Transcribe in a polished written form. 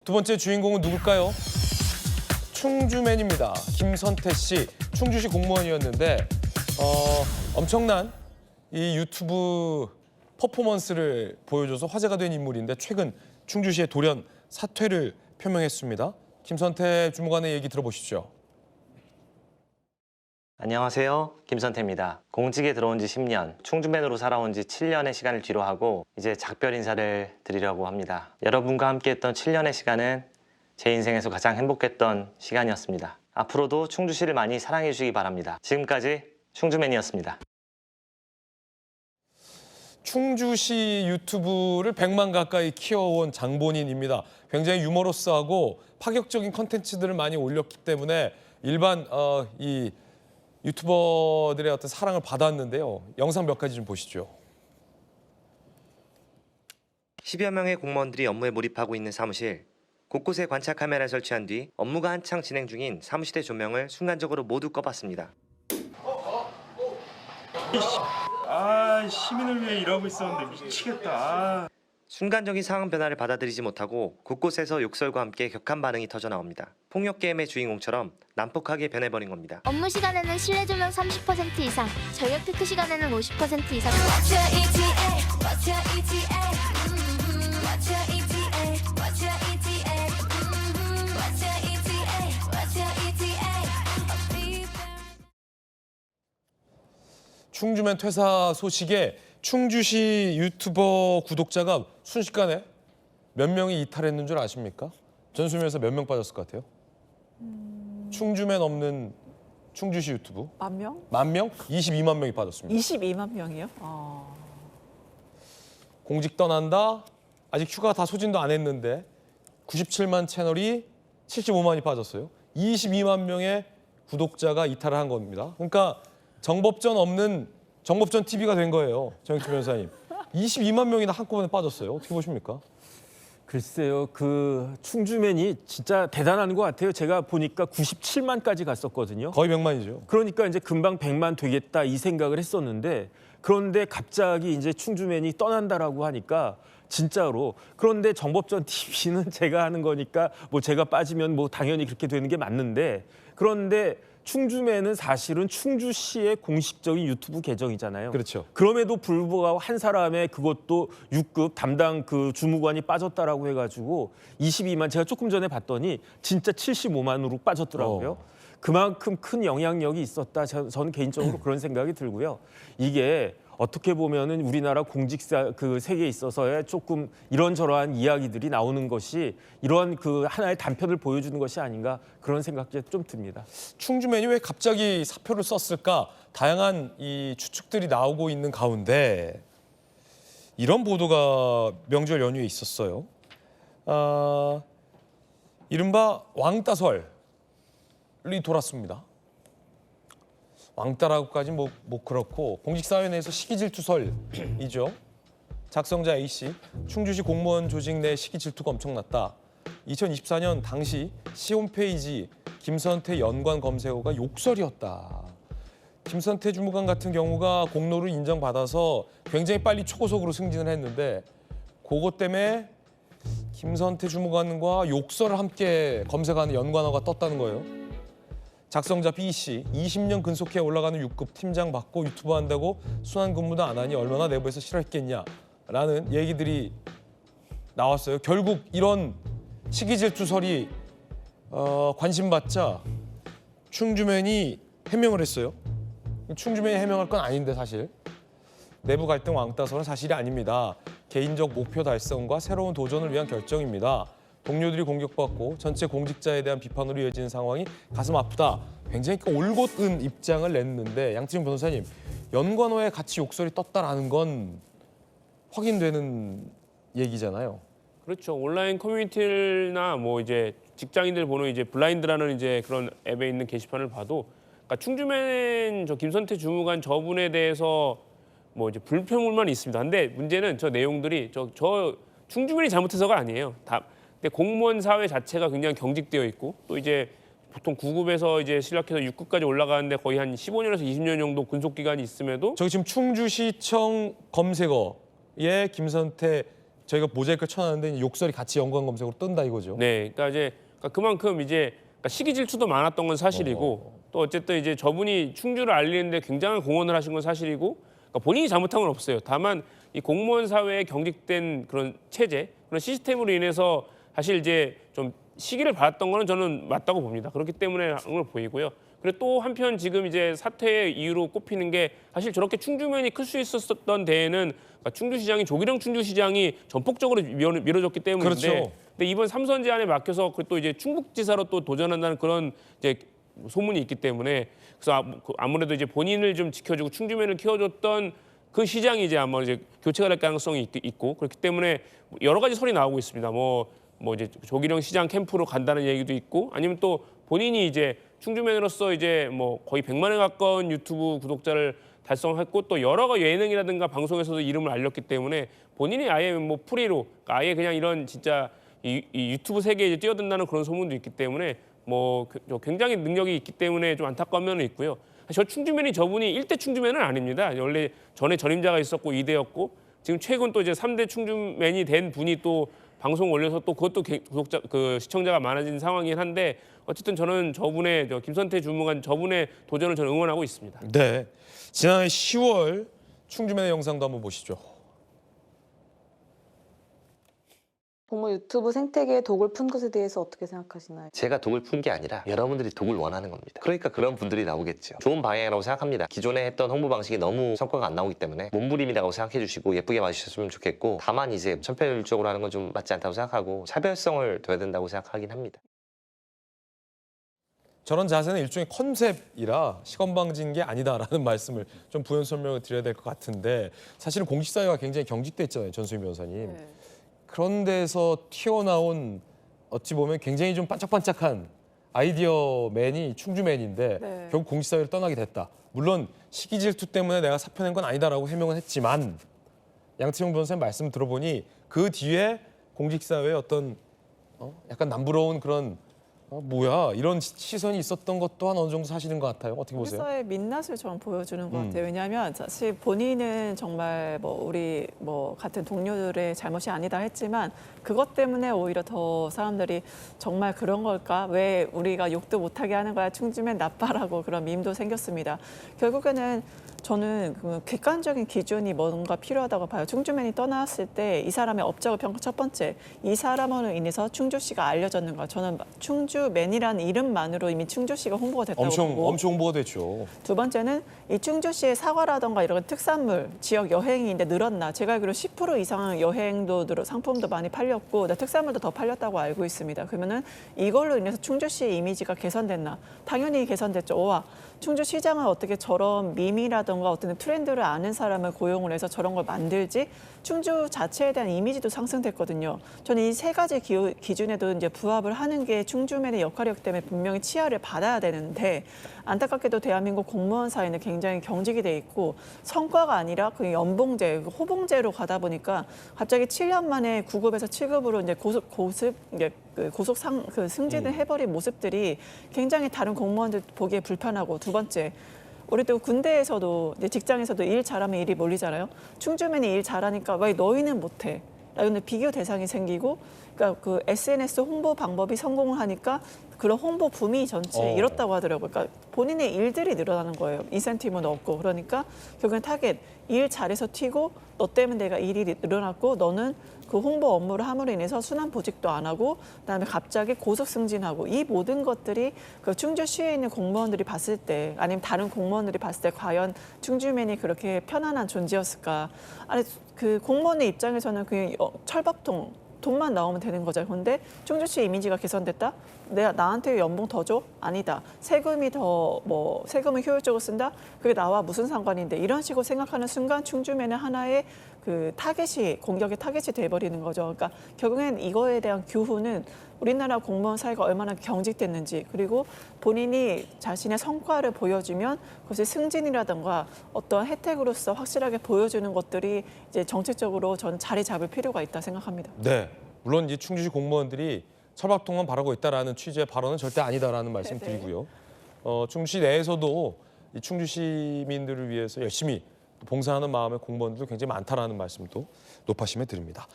두 번째 주인공은 누굴까요? 충주맨입니다. 김선태 씨, 충주시 공무원이었는데 엄청난 이 유튜브 퍼포먼스를 보여줘서 화제가 된 인물인데 최근 충주시의 돌연 사퇴를 표명했습니다. 김선태 주무관의 얘기 들어보시죠. 안녕하세요. 김선태입니다. 공직에 들어온 지 10년, 충주맨으로 살아온 지 7년의 시간을 뒤로하고 이제 작별 인사를 드리려고 합니다. 여러분과 함께했던 7년의 시간은 제 인생에서 가장 행복했던 시간이었습니다. 앞으로도 충주시를 많이 사랑해 주시기 바랍니다. 지금까지 충주맨이었습니다. 충주시 유튜브를 100만 가까이 키워온 장본인입니다. 굉장히 유머러스하고 파격적인 컨텐츠들을 많이 올렸기 때문에 일반 이 유튜버들의 어떤 사랑을 받았는데요. 영상 몇 가지 좀 보시죠. 10여 명의 공무원들이 업무에 몰입하고 있는 사무실. 곳곳에 관찰 카메라를 설치한 뒤 업무가 한창 진행 중인 사무실의 조명을 순간적으로 모두 꺼봤습니다. 시민을 위해 일하고 있었는데 미치겠다. 순간적인 상황 변화를 받아들이지 못하고 곳곳에서 욕설과 함께 격한 반응이 터져 나옵니다. 폭력 게임의 주인공처럼 난폭하게 변해버린 겁니다. 업무 시간에는 실내 조명 30% 이상, 전력 피크 시간에는 50% 이상. 충주맨 퇴사 소식에 충주시 유튜버 구독자가 순식간에 몇 명이 이탈했는 줄 아십니까? 전수면에서 몇 명 빠졌을 것 같아요? 충주맨 없는 충주시 유튜브. 10,000명? 10,000명? 22만 명이 빠졌습니다. 22만 명이요? 공직 떠난다. 아직 휴가 다 소진도 안 했는데 97만 채널이 75만이 빠졌어요. 22만 명의 구독자가 이탈을 한 겁니다. 그러니까 정법전 없는 정법전 TV가 된 거예요. 정영철 변호사님. 22만 명이나 한꺼번에 빠졌어요. 어떻게 보십니까? 글쎄요, 그 충주맨이 진짜 대단한 것 같아요. 제가 보니까 97만까지 갔었거든요. 거의 100만이죠. 그러니까 이제 금방 100만 되겠다 이 생각을 했었는데 그런데 갑자기 이제 충주맨이 떠난다라고 하니까 진짜로 그런데 정법전 TV는 제가 하는 거니까 뭐 제가 빠지면 뭐 당연히 그렇게 되는 게 맞는데 그런데 충주맨은 사실은 충주시의 공식적인 유튜브 계정이잖아요. 그렇죠. 그럼에도 불구하고 한 사람의 그것도 6급 담당 그 주무관이 빠졌다라고 해가지고 22만 제가 조금 전에 봤더니 진짜 75만으로 빠졌더라고요. 그만큼 큰 영향력이 있었다. 저는 개인적으로 그런 생각이 들고요. 이게 어떻게 보면은 우리나라 공직사 그 세계에 있어서의 조금 이런저러한 이야기들이 나오는 것이 이러한 그 하나의 단편을 보여주는 것이 아닌가 그런 생각이 좀 듭니다. 충주맨이 왜 갑자기 사표를 썼을까? 다양한 이 추측들이 나오고 있는 가운데 이런 보도가 명절 연휴에 있었어요. 이른바 왕따설이 돌았습니다. 왕따라고까지 뭐 그렇고 공직사회 내에서 시기질투설이죠. 작성자 A씨, 충주시 공무원 조직 내 시기질투가 엄청났다. 2024년 당시 시 홈페이지 김선태 연관 검색어가 욕설이었다. 김선태 주무관 같은 경우가 공로를 인정받아서 굉장히 빨리 초고속으로 승진을 했는데 그것 때문에 김선태 주무관과 욕설을 함께 검색하는 연관어가 떴다는 거예요. 작성자 B씨, 20년 근속해 올라가는 6급 팀장 받고 유튜브 한다고 순환 근무도 안 하니 얼마나 내부에서 싫어했겠냐라는 얘기들이 나왔어요. 결국 이런 시기질투설이 관심받자 충주맨이 해명을 했어요. 충주맨이 해명할 건 아닌데 사실. 내부 갈등 왕따설은 사실이 아닙니다. 개인적 목표 달성과 새로운 도전을 위한 결정입니다. 동료들이 공격받고 전체 공직자에 대한 비판으로 이어지는 상황이 가슴 아프다. 굉장히 올곧은 입장을 냈는데 양태중 변호사님, 연관어에 같이 욕설이 떴다라는 건 확인되는 얘기잖아요. 그렇죠. 온라인 커뮤니티나 뭐 이제 직장인들 보는 이제 블라인드라는 이제 그런 앱에 있는 게시판을 봐도 그러니까 충주맨 저 김선태 주무관 저분에 대해서 뭐 이제 불평물만 있습니다. 근데 문제는 저 내용들이 저 충주맨이 잘못해서가 아니에요. 근데 공무원 사회 자체가 굉장히 경직되어 있고 또 이제 보통 9급에서 이제 실력해서 6급까지 올라가는데 거의 한 15년에서 20년 정도 근속 기간이 있음에도 저기 지금 충주시청 검색어에 김선태 저희가 모자이크 쳐놨는데 욕설이 같이 연관 검색으로 뜬다 이거죠. 네, 그러니까 이제 그만큼 이제 시기 질투도 많았던 건 사실이고 또 어쨌든 이제 저분이 충주를 알리는데 굉장한 공헌을 하신 건 사실이고 그러니까 본인이 잘못한 건 없어요. 다만 이 공무원 사회에 경직된 그런 체제, 그런 시스템으로 인해서 사실 이제 좀 시기를 받았던 거는 저는 맞다고 봅니다. 그렇기 때문에 하는 걸 보이고요. 그리고 또 한편 지금 이제 사퇴의 이유로 꼽히는 게 사실 저렇게 충주면이 클 수 있었던 데에는 그러니까 충주시장이 조기령 충주시장이 전폭적으로 밀어줬기 때문인데 그렇죠. 근데 이번 삼선 제안에 막혀서 또 이제 충북지사로 또 도전한다는 그런 이제 소문이 있기 때문에 그래서 아무래도 이제 본인을 좀 지켜주고 충주면을 키워줬던 그 시장이 이제 아마 이제 교체가 될 가능성이 있고 그렇기 때문에 여러 가지 설이 나오고 있습니다. 뭐 이제 조기령 시장 캠프로 간다는 얘기도 있고 아니면 또 본인이 이제 충주면으로서 이제 뭐 거의 100만에 가까운 유튜브 구독자를 달성했고 또 여러 예능이라든가 방송에서도 이름을 알렸기 때문에 본인이 아예 뭐 프리로 그러니까 아예 그냥 이런 진짜 이 유튜브 세계에 이제 뛰어든다는 그런 소문도 있기 때문에 뭐 굉장히 능력이 있기 때문에 좀 안타까운 면은 있고요. 저 충주면이 저분이 1대 충주면은 아닙니다. 원래 전에 전임자가 있었고 2대였고 지금 최근 또 이제 3대 충주면이 된 분이 또 방송 올려서 또 그것도 구독자 시청자가 많아진 상황이긴 한데 어쨌든 저는 저분의 김선태 주무관 저분의 도전을 저는 응원하고 있습니다. 네. 지난해 10월 충주면의 영상도 한번 보시죠. 정말 유튜브 생태계에 독을 푼 것에 대해서 어떻게 생각하시나요? 제가 독을 푼 게 아니라 여러분들이 독을 원하는 겁니다. 그러니까 그런 분들이 나오겠죠. 좋은 방향이라고 생각합니다. 기존에 했던 홍보 방식이 너무 성과가 안 나오기 때문에 몸부림이라고 생각해 주시고 예쁘게 봐주셨으면 좋겠고 다만 이제 천편일적으로 하는 건 좀 맞지 않다고 생각하고 차별성을 둬야 된다고 생각하긴 합니다. 저런 자세는 일종의 컨셉이라 시건방진 게 아니다라는 말씀을 좀 부연 설명을 드려야 될 것 같은데 사실은 공직사회가 굉장히 경직돼 있잖아요. 전수희 변호사님. 네. 그런 데서 튀어나온 어찌 보면 굉장히 좀 반짝반짝한 아이디어맨이 충주맨인데 네. 결국 공직사회를 떠나게 됐다. 물론 시기 질투 때문에 내가 사표 낸 건 아니다라고 해명은 했지만 양태용 변호사님 말씀 들어보니 그 뒤에 공직사회에 어떤 약간 남부러운 그런 뭐야 이런 시선이 있었던 것 또한 어느 정도 사실인 것 같아요. 어떻게 보세요? 회사의 민낯을 좀 보여주는 것 같아요. 왜냐하면 사실 본인은 정말 뭐 우리 뭐 같은 동료들의 잘못이 아니다 했지만 그것 때문에 오히려 더 사람들이 정말 그런 걸까? 왜 우리가 욕도 못하게 하는 거야? 충주면 나빠라고 그런 밈도 생겼습니다. 결국에는 저는 그 객관적인 기준이 뭔가 필요하다고 봐요. 충주맨이 떠나왔을 때 이 사람의 업적을 평가 첫 번째, 이 사람으로 인해서 충주시가 알려졌는가. 저는 충주맨이라는 이름만으로 이미 충주시가 홍보가 됐다고 보고 엄청 홍보가 됐죠. 두 번째는 이 충주시의 사과라던가 이런 특산물, 지역 여행이 이제 늘었나. 제가 알기로 10% 이상 여행도 상품도 많이 팔렸고 특산물도 더 팔렸다고 알고 있습니다. 그러면은 이걸로 인해서 충주시의 이미지가 개선됐나. 당연히 개선됐죠. 와, 충주시장은 어떻게 저런 밈이라던가 어떤 트렌드를 아는 사람을 고용을 해서 저런 걸 만들지? 충주 자체에 대한 이미지도 상승됐거든요. 저는 이 세 가지 기준에도 이제 부합을 하는 게 충주맨의 역할이었기 때문에 분명히 치아를 받아야 되는데 안타깝게도 대한민국 공무원 사회는 굉장히 경직이 돼 있고 성과가 아니라 그 연봉제, 호봉제로 가다 보니까 갑자기 7년 만에 9급에서 7급으로 이제 승진을 해버린 모습들이 굉장히 다른 공무원들 보기에 불편하고 두 번째. 우리 또 군대에서도 직장에서도 일 잘하면 일이 몰리잖아요. 충주맨이 일 잘하니까 왜 너희는 못해? 라는 비교 대상이 생기고, 그러니까 그 SNS 홍보 방법이 성공을 하니까 그런 홍보 붐이 전체에 이렇다고 하더라고요. 그러니까 본인의 일들이 늘어나는 거예요. 인센티브는 없고. 그러니까 결국엔 타겟, 일 잘해서 튀고 너 때문에 내가 일이 늘어났고 너는 그 홍보 업무를 함으로 인해서 순환 보직도 안 하고 그다음에 갑자기 고속 승진하고 이 모든 것들이 그 충주시에 있는 공무원들이 봤을 때 아니면 다른 공무원들이 봤을 때 과연 충주맨이 그렇게 편안한 존재였을까? 아니 그 공무원의 입장에서는 그냥 철밥통 돈만 나오면 되는 거죠. 근데 충주시 이미지가 개선됐다? 나한테 연봉 더 줘? 아니다. 세금이 세금을 효율적으로 쓴다? 그게 나와 무슨 상관인데? 이런 식으로 생각하는 순간 충주맨은 하나의 그 공격의 타겟이 돼버리는 거죠. 그러니까 결국엔 이거에 대한 교훈은 우리나라 공무원 사회가 얼마나 경직됐는지 그리고 본인이 자신의 성과를 보여주면 그것이 승진이라든가 어떤 혜택으로서 확실하게 보여주는 것들이 이제 정책적으로 저는 자리 잡을 필요가 있다 생각합니다. 네, 물론 이제 충주시 공무원들이 철밥통만 바라고 있다라는 취지의 발언은 절대 아니다라는 말씀 드리고요. 충주시 내에서도 이 충주 시민들을 위해서 열심히 봉사하는 마음의 공무원들도 굉장히 많다라는 말씀도 높아심에 드립니다.